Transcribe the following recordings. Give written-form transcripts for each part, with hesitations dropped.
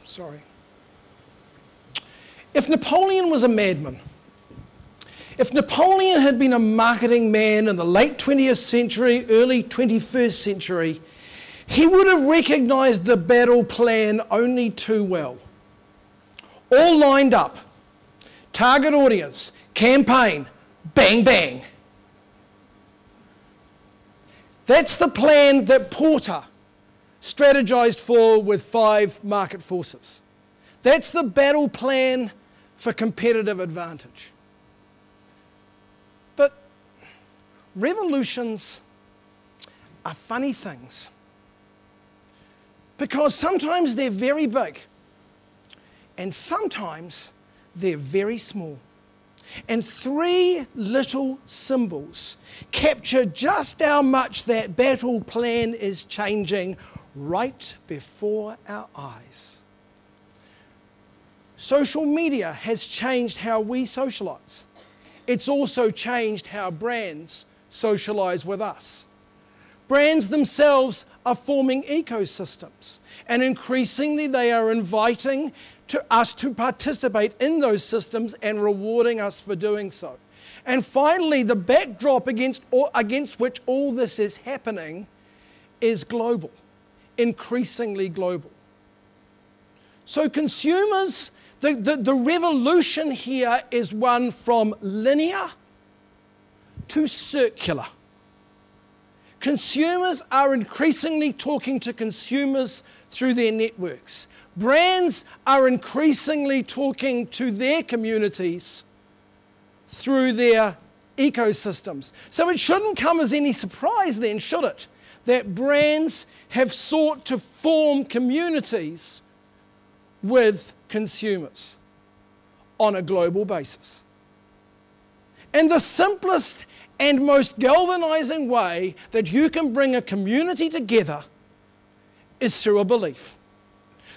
Sorry. If Napoleon was a madman, if Napoleon had been a marketing man in the late 20th century, early 21st century, he would have recognized the battle plan only too well. All lined up. Target audience, campaign, bang, bang. That's the plan that Porter strategized for with 5 market forces. That's the battle plan for competitive advantage. But revolutions are funny things, because sometimes they're very big and sometimes they're very small. And 3 little symbols capture just how much that battle plan is changing right before our eyes. Social media has changed how we socialize. It's also changed how brands socialize with us. Brands themselves are forming ecosystems, and increasingly they are inviting us to participate in those systems and rewarding us for doing so. And finally, the backdrop against which all this is happening is global, increasingly global. So consumers, the revolution here is one from linear to circular. Consumers are increasingly talking to consumers through their networks. Brands are increasingly talking to their communities through their ecosystems. So it shouldn't come as any surprise then, should it, that brands have sought to form communities with consumers on a global basis. And the simplest and most galvanizing way that you can bring a community together is through a belief.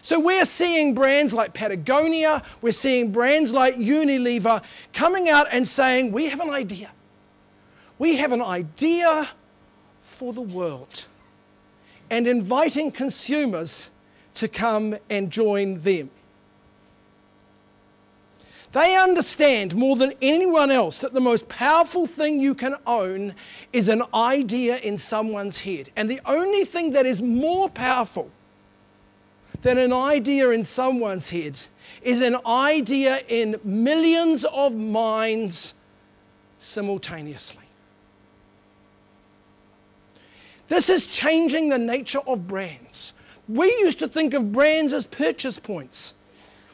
So we're seeing brands like Patagonia, we're seeing brands like Unilever coming out and saying, we have an idea. We have an idea for the world, and inviting consumers to come and join them. They understand more than anyone else that the most powerful thing you can own is an idea in someone's head. And the only thing that is more powerful than an idea in someone's head is an idea in millions of minds simultaneously. This is changing the nature of brands. We used to think of brands as purchase points.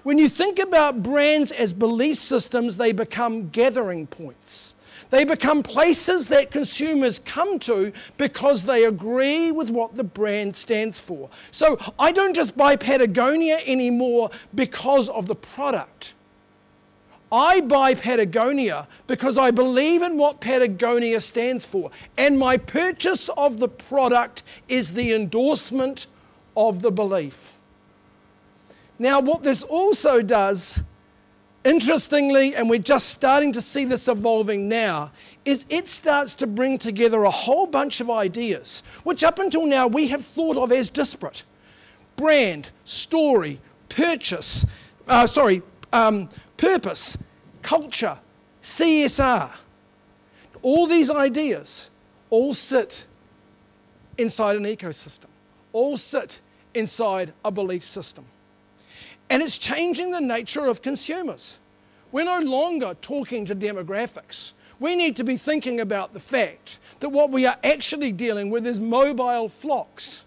When you think about brands as belief systems, they become gathering points. They become places that consumers come to because they agree with what the brand stands for. So I don't just buy Patagonia anymore because of the product. I buy Patagonia because I believe in what Patagonia stands for. And my purchase of the product is the endorsement of the belief. Now, what this also does, interestingly, and we're just starting to see this evolving now, is it starts to bring together a whole bunch of ideas, which up until now we have thought of as disparate. Brand, story, purpose, culture, CSR. All these ideas all sit inside an ecosystem, all sit inside a belief system. And it's changing the nature of consumers. We're no longer talking to demographics. We need to be thinking about the fact that what we are actually dealing with is mobile flocks,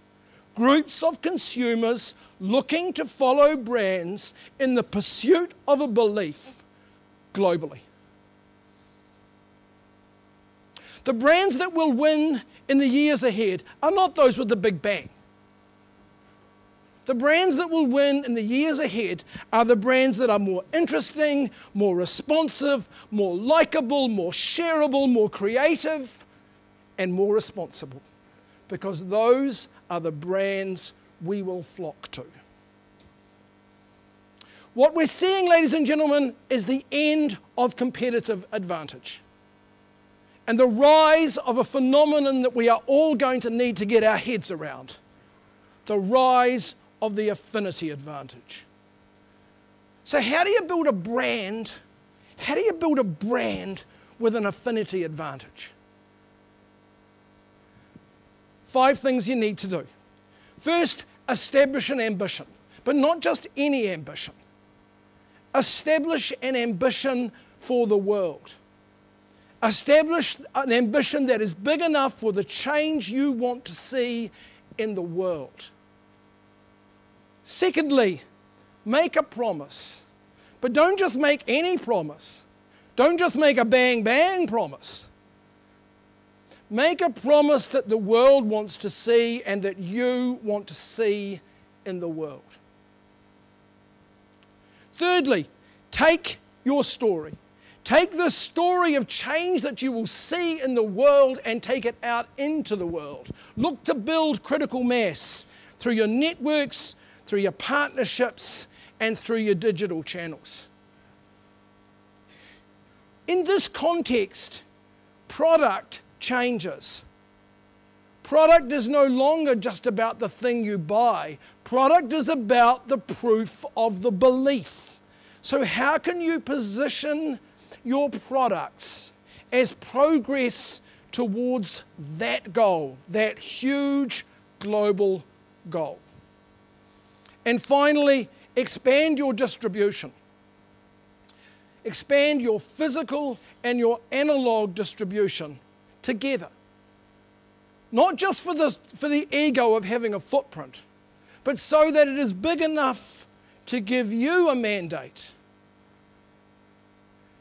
groups of consumers looking to follow brands in the pursuit of a belief globally. The brands that will win in the years ahead are not those with the big bang. The brands that will win in the years ahead are the brands that are more interesting, more responsive, more likable, more shareable, more creative, and more responsible. Because those are the brands we will flock to. What we're seeing, ladies and gentlemen, is the end of competitive advantage and the rise of a phenomenon that we are all going to need to get our heads around: the rise of the affinity advantage. So how do you build a brand? How do you build a brand with an affinity advantage? 5 things you need to do. First, establish an ambition, but not just any ambition. Establish an ambition for the world. Establish an ambition that is big enough for the change you want to see in the world. Secondly, make a promise. But don't just make any promise. Don't just make a bang bang promise. Make a promise that the world wants to see and that you want to see in the world. Thirdly, take your story. Take the story of change that you will see in the world and take it out into the world. Look to build critical mass through your networks, through your partnerships, and through your digital channels. In this context, product changes. Product is no longer just about the thing you buy. Product is about the proof of the belief. So how can you position your products as progress towards that goal, that huge global goal? And finally, expand your distribution. Expand your physical and your analog distribution together. Not just for the ego of having a footprint, but so that it is big enough to give you a mandate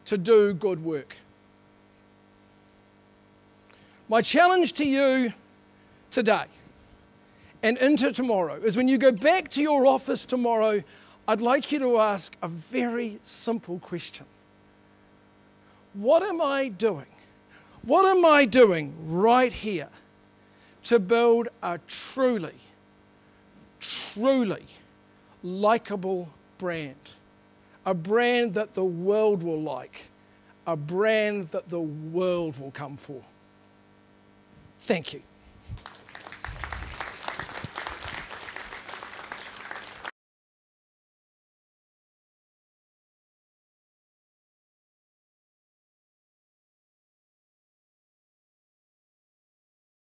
to do good work. My challenge to you today and into tomorrow is when you go back to your office tomorrow, I'd like you to ask a very simple question. What am I doing? What am I doing right here to build a truly, truly likable brand? A brand that the world will like. A brand that the world will come for. Thank you.